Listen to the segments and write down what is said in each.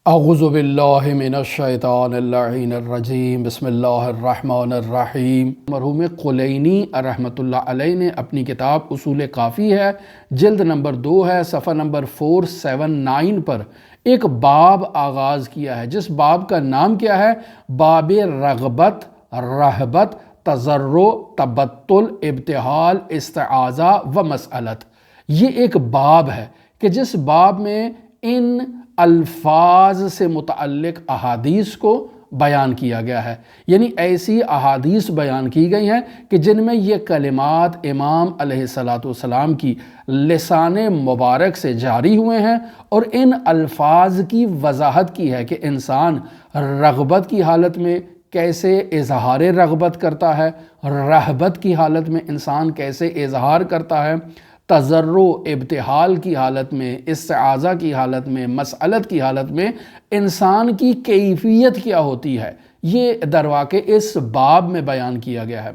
اعوذ باللہ من الشیطان اللعین الرجیم، بسم اللہ الرحمن الرحیم۔ مرحوم قلینی رحمۃ اللہ علیہ نے اپنی کتاب اصول کافی ہے، جلد نمبر 2 ہے، صفحہ نمبر 479 پر ایک باب آغاز کیا ہے، جس باب کا نام کیا ہے؟ باب رغبت، رہبت، تضرع، تبتل، ابتہال، استعاذہ و مسئلت۔ یہ ایک باب ہے کہ جس باب میں ان الفاظ سے متعلق احادیث کو بیان کیا گیا ہے، یعنی ایسی احادیث بیان کی گئی ہیں کہ جن میں یہ کلمات امام علیہ السلام کی لسان مبارک سے جاری ہوئے ہیں، اور ان الفاظ کی وضاحت کی ہے کہ انسان رغبت کی حالت میں کیسے اظہار رغبت کرتا ہے، رہبت کی حالت میں انسان کیسے اظہار کرتا ہے، تضرع ابتحال کی حالت میں، استعاذہ کی حالت میں، مسئلت کی حالت میں انسان کی کیفیت کیا ہوتی ہے، یہ درواقع اس باب میں بیان کیا گیا ہے۔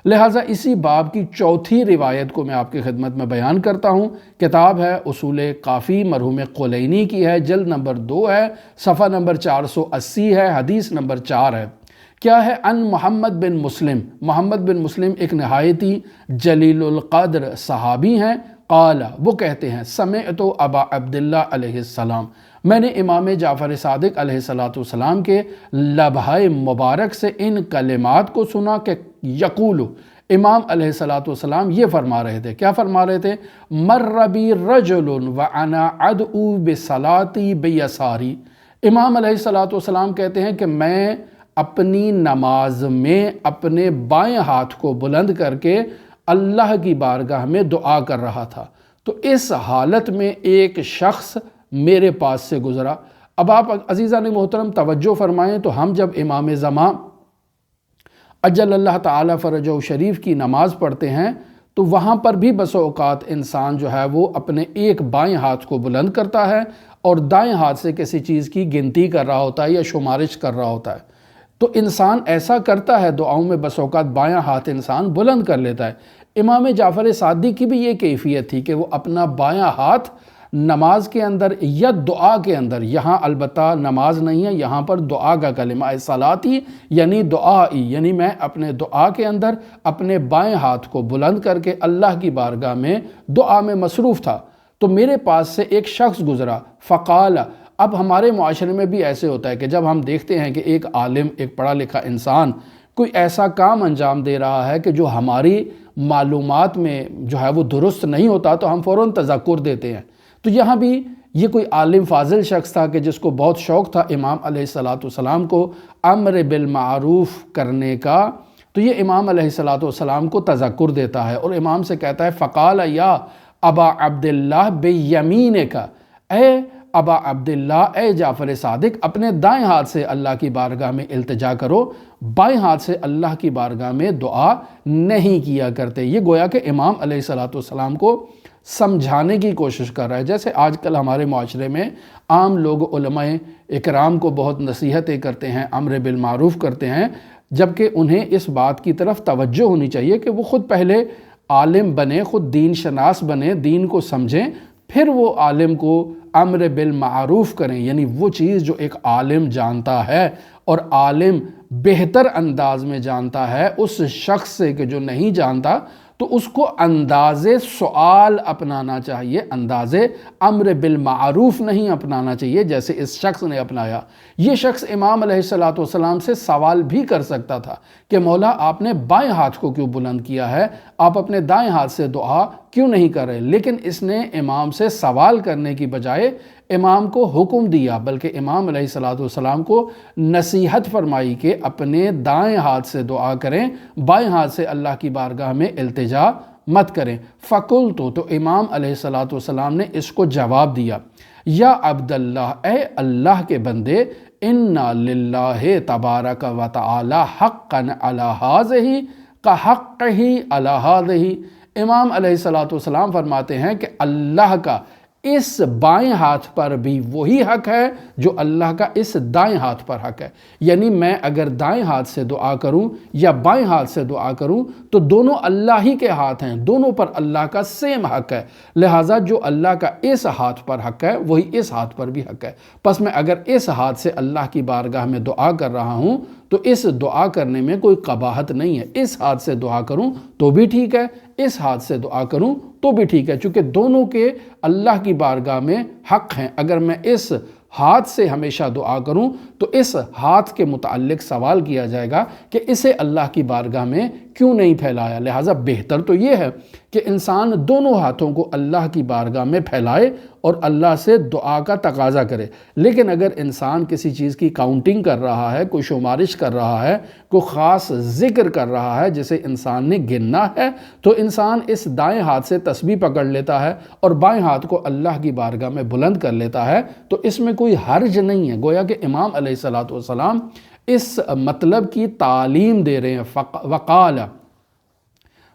لہٰذا اسی باب کی چوتھی روایت کو میں آپ کی خدمت میں بیان کرتا ہوں۔ کتاب ہے اصول کافی، مرحوم قلینی کی ہے، جلد نمبر 2 ہے، صفحہ نمبر 480 ہے، حدیث نمبر 4 ہے۔ کیا ہے؟ ان محمد بن مسلم، محمد بن مسلم ایک نہایتی جلیل القدر صحابی ہیں۔ قال، وہ کہتے ہیں، سمعت ابا عبداللہ علیہ السلام، میں نے امام جعفر صادق علیہ السلام کے لبہ مبارک سے ان کلمات کو سنا کہ یقول، امام علیہ السلام یہ فرما رہے تھے۔ کیا فرما رہے تھے؟ مر بی رجل وانا ادعو بصلاتی بیساری۔ امام علیہ السلام کہتے ہیں کہ میں اپنی نماز میں اپنے بائیں ہاتھ کو بلند کر کے اللہ کی بارگاہ میں دعا کر رہا تھا، تو اس حالت میں ایک شخص میرے پاس سے گزرا۔ اب آپ عزیزان محترم توجہ فرمائیں تو ہم جب امام زمان اجل اللہ تعالی فرجہ شریف کی نماز پڑھتے ہیں تو وہاں پر بھی بس اوقات انسان جو ہے وہ اپنے ایک بائیں ہاتھ کو بلند کرتا ہے اور دائیں ہاتھ سے کسی چیز کی گنتی کر رہا ہوتا ہے یا شمارش کر رہا ہوتا ہے۔ تو انسان ایسا کرتا ہے، دعاؤں میں بس اوقات بایاں ہاتھ انسان بلند کر لیتا ہے۔ امام جعفر صادق کی بھی یہ کیفیت تھی کہ وہ اپنا بایاں ہاتھ نماز کے اندر یا دعا کے اندر، یہاں البتہ نماز نہیں ہے، یہاں پر دعا کا کلمہ ہے، صلاتی یعنی دعائی، یعنی میں اپنے دعا کے اندر اپنے بائیں ہاتھ کو بلند کر کے اللہ کی بارگاہ میں دعا میں مصروف تھا، تو میرے پاس سے ایک شخص گزرا۔ فقال، اب ہمارے معاشرے میں بھی ایسے ہوتا ہے کہ جب ہم دیکھتے ہیں کہ ایک عالم، ایک پڑھا لکھا انسان کوئی ایسا کام انجام دے رہا ہے کہ جو ہماری معلومات میں جو ہے وہ درست نہیں ہوتا، تو ہم فوراً تذکر دیتے ہیں۔ تو یہاں بھی یہ کوئی عالم فاضل شخص تھا کہ جس کو بہت شوق تھا امام علیہ السلام کو امر بالمعروف کرنے کا، تو یہ امام علیہ السلام کو تذکر دیتا ہے اور امام سے کہتا ہے، فقال یا ابا عبداللہ بیمینک، اے ابا عبداللہ، اے جعفر صادق، اپنے دائیں ہاتھ سے اللہ کی بارگاہ میں التجا کرو، بائیں ہاتھ سے اللہ کی بارگاہ میں دعا نہیں کیا کرتے۔ یہ گویا کہ امام علیہ السلام کو سمجھانے کی کوشش کر رہا ہے۔ جیسے آج کل ہمارے معاشرے میں عام لوگ علماء اکرام کو بہت نصیحتیں کرتے ہیں، امر بالمعروف کرتے ہیں، جبکہ انہیں اس بات کی طرف توجہ ہونی چاہیے کہ وہ خود پہلے عالم بنے، خود دین شناس بنے، دین کو سمجھیں، پھر وہ عالم کو امر بالمعروف کریں، یعنی وہ چیز جو ایک عالم جانتا ہے اور عالم بہتر انداز میں جانتا ہے اس شخص سے کہ جو نہیں جانتا، تو اس کو انداز سوال اپنانا چاہیے، انداز امر بالمعروف نہیں اپنانا چاہیے جیسے اس شخص نے اپنایا۔ یہ شخص امام علیہ السلام سے سوال بھی کر سکتا تھا کہ مولا آپ نے بائیں ہاتھ کو کیوں بلند کیا ہے، آپ اپنے دائیں ہاتھ سے دعا کیوں نہیں کر رہے، لیکن اس نے امام سے سوال کرنے کی بجائے امام کو حکم دیا، بلکہ امام علیہ السلام کو نصیحت فرمائی کہ اپنے دائیں ہاتھ سے دعا کریں، بائیں ہاتھ سے اللہ کی بارگاہ میں التجا مت کریں۔ فقلت، تو امام علیہ السلام نے اس کو جواب دیا، یا عبداللہ، اے اللہ کے بندے، انا للہ تبارک و تعالی حقا علی ھذہ کحقہ علی ھذہ۔ امام علیہ السلام فرماتے ہیں کہ اللہ کا اس بائیں ہاتھ پر بھی وہی حق ہے جو اللہ کا اس دائیں ہاتھ پر حق ہے۔ یعنی میں اگر دائیں ہاتھ سے دعا کروں یا بائیں ہاتھ سے دعا کروں تو دونوں اللہ ہی کے ہاتھ ہیں، دونوں پر اللہ کا سیم حق ہے، لہٰذا جو اللہ کا اس ہاتھ پر حق ہے وہی اس ہاتھ پر بھی حق ہے۔ پس میں اگر اس ہاتھ سے اللہ کی بارگاہ میں دعا کر رہا ہوں تو اس دعا کرنے میں کوئی قباحت نہیں ہے، اس ہاتھ سے دعا کروں تو بھی ٹھیک ہے، اس ہاتھ سے دعا کروں تو بھی ٹھیک ہے، چونکہ دونوں کے اللہ کی بارگاہ میں حق ہیں۔ اگر میں اس ہاتھ سے ہمیشہ دعا کروں تو اس ہاتھ کے متعلق سوال کیا جائے گا کہ اسے اللہ کی بارگاہ میں کیوں نہیں پھیلایا، لہٰذا بہتر تو یہ ہے کہ انسان دونوں ہاتھوں کو اللہ کی بارگاہ میں پھیلائے اور اللہ سے دعا کا تقاضا کرے۔ لیکن اگر انسان کسی چیز کی کاؤنٹنگ کر رہا ہے، کوئی شمارش کر رہا ہے، کوئی خاص ذکر کر رہا ہے جسے انسان نے گننا ہے، تو انسان اس دائیں ہاتھ سے تسبیح پکڑ لیتا ہے اور بائیں ہاتھ کو اللہ کی بارگاہ میں بلند کر لیتا ہے، تو اس میں کوئی حرج نہیں ہے۔ گویا کہ امام علیہ السلام اس مطلب کی تعلیم دے رہے ہیں۔ وقال،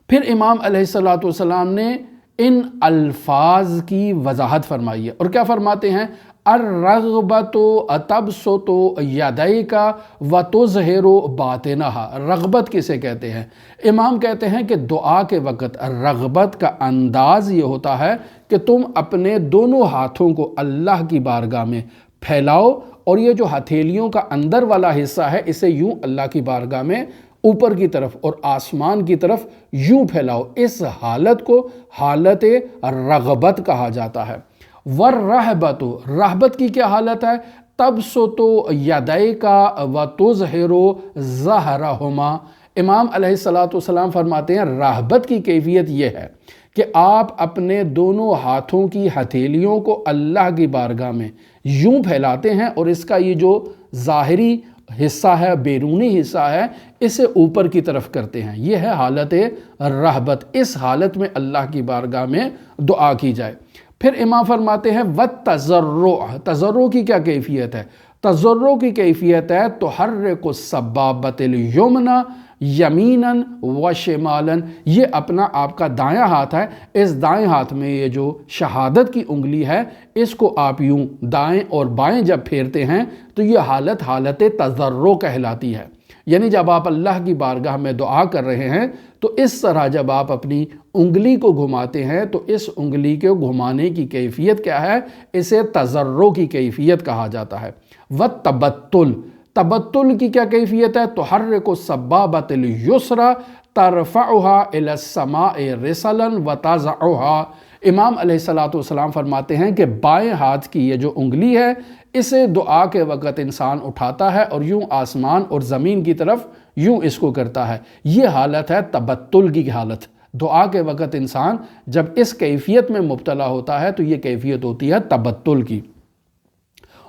پھر امام علیہ السلام نے ان الفاظ کی وضاحت فرمائی ہے، اور کیا فرماتے ہیں؟ الرغبت تبسط یدیک وتظہر باطنہا۔ رغبت کسے کہتے ہیں؟ امام کہتے ہیں کہ دعا کے وقت رغبت کا انداز یہ ہوتا ہے کہ تم اپنے دونوں ہاتھوں کو اللہ کی بارگاہ میں پھیلاؤ، اور یہ جو ہتھیلیوں کا اندر والا حصہ ہے اسے یوں اللہ کی بارگاہ میں اوپر کی طرف اور آسمان کی طرف یوں پھیلاؤ۔ اس حالت کو حالت رغبت کہا جاتا ہے۔ والرہبت، رہبت کی کیا حالت ہے؟ تبسط یدیک وتظہر ظہرہما۔ امام علیہ السلام فرماتے ہیں رہبت کی کیفیت یہ ہے کہ آپ اپنے دونوں ہاتھوں کی ہتھیلیوں کو اللہ کی بارگاہ میں یوں پھیلاتے ہیں اور اس کا یہ جو ظاہری حصہ ہے، بیرونی حصہ ہے، اسے اوپر کی طرف کرتے ہیں۔ یہ ہے حالت رہبت۔ اس حالت میں اللہ کی بارگاہ میں دعا کی جائے۔ پھر امام فرماتے ہیں وَالتَّضَرُّعُ، تضرع کی کیا کیفیت ہے؟ تضرع کی کیفیت ہے تحرک السبابۃ الیمنی یمینا و شمالا۔ یہ اپنا آپ کا دایاں ہاتھ ہے، اس دائیں ہاتھ میں یہ جو شہادت کی انگلی ہے اس کو آپ یوں دائیں اور بائیں جب پھیرتے ہیں تو یہ حالت تضرع کہلاتی ہے۔ یعنی جب آپ اللہ کی بارگاہ میں دعا کر رہے ہیں تو اس طرح جب آپ اپنی انگلی کو گھماتے ہیں تو اس انگلی کو گھمانے کی کیفیت کیا ہے؟ اسے تضرع کی کیفیت کہا جاتا ہے۔ والتبتل، تبتل کی کیا کیفیت ہے؟ تحرک السبابۃ الیسریٰ ترفعها الی السماء رسلا وتضعها۔ امام علیہ السلام فرماتے ہیں کہ بائیں ہاتھ کی یہ جو انگلی ہے اسے دعا کے وقت انسان اٹھاتا ہے اور یوں آسمان اور زمین کی طرف یوں اس کو کرتا ہے۔ یہ حالت ہے تبتل کی حالت۔ دعا کے وقت انسان جب اس کیفیت میں مبتلا ہوتا ہے تو یہ کیفیت ہوتی ہے تبتل کی۔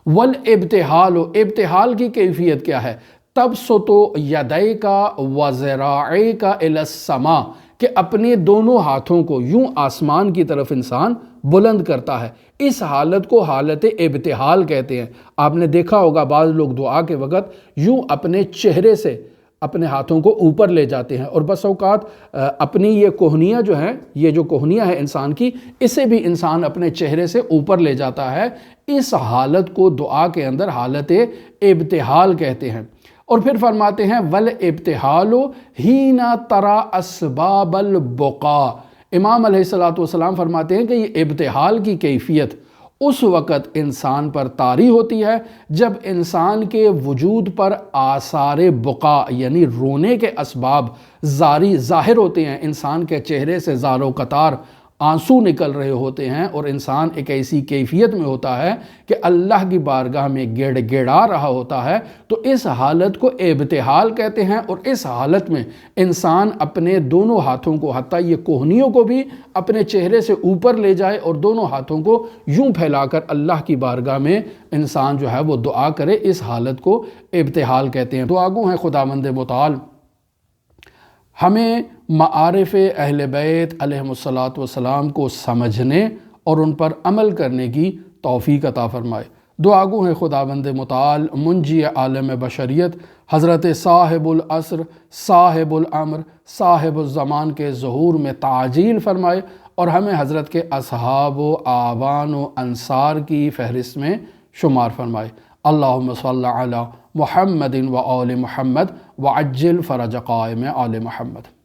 والابتحال، ابتحال کی کیفیت کیا ہے؟ تبسط یدیک وذراعیک الی السماء، کہ اپنے دونوں ہاتھوں کو یوں آسمان کی طرف انسان بلند کرتا ہے۔ اس حالت کو حالت ابتحال کہتے ہیں۔ آپ نے دیکھا ہوگا بعض لوگ دعا کے وقت یوں اپنے چہرے سے اپنے ہاتھوں کو اوپر لے جاتے ہیں، اور بس اوقات اپنی یہ کوہنیاں جو ہیں، یہ جو کوہنیاں ہیں انسان کی، اسے بھی انسان اپنے چہرے سے اوپر لے جاتا ہے۔ اس حالت کو دعا کے اندر حالت ابتحال کہتے ہیں۔ اور پھر فرماتے ہیں والابتحال حین تری اسباب البقاء۔ امام علیہ السلام فرماتے ہیں کہ یہ ابتحال کی کیفیت اس وقت انسان پر طاری ہوتی ہے جب انسان کے وجود پر آثار بقا یعنی رونے کے اسباب ظاہر ہوتے ہیں، انسان کے چہرے سے زار و قطار آنسو نکل رہے ہوتے ہیں اور انسان ایک ایسی کیفیت میں ہوتا ہے کہ اللہ کی بارگاہ میں گڑ گڑا رہا ہوتا ہے، تو اس حالت کو ابتحال کہتے ہیں۔ اور اس حالت میں انسان اپنے دونوں ہاتھوں کو، حتیٰ یہ کوہنیوں کو بھی اپنے چہرے سے اوپر لے جائے اور دونوں ہاتھوں کو یوں پھیلا کر اللہ کی بارگاہ میں انسان جو ہے وہ دعا کرے، اس حالت کو ابتحال کہتے ہیں۔ دعا گو ہیں خداوند متعال ہمیں معارف اہل بیت علیہ الصلاۃ والسلام کو سمجھنے اور ان پر عمل کرنے کی توفیق عطا فرمائے۔ دعا گو ہیں خداوند متعال منجی عالم بشریت حضرت صاحب العصر صاحب الامر صاحب الزمان کے ظہور میں تعجیل فرمائے اور ہمیں حضرت کے اصحاب و آبان و انصار کی فہرست میں شمار فرمائے۔ اللہم صلی علی محمد و آل محمد وعجل فرج قائم آل محمد۔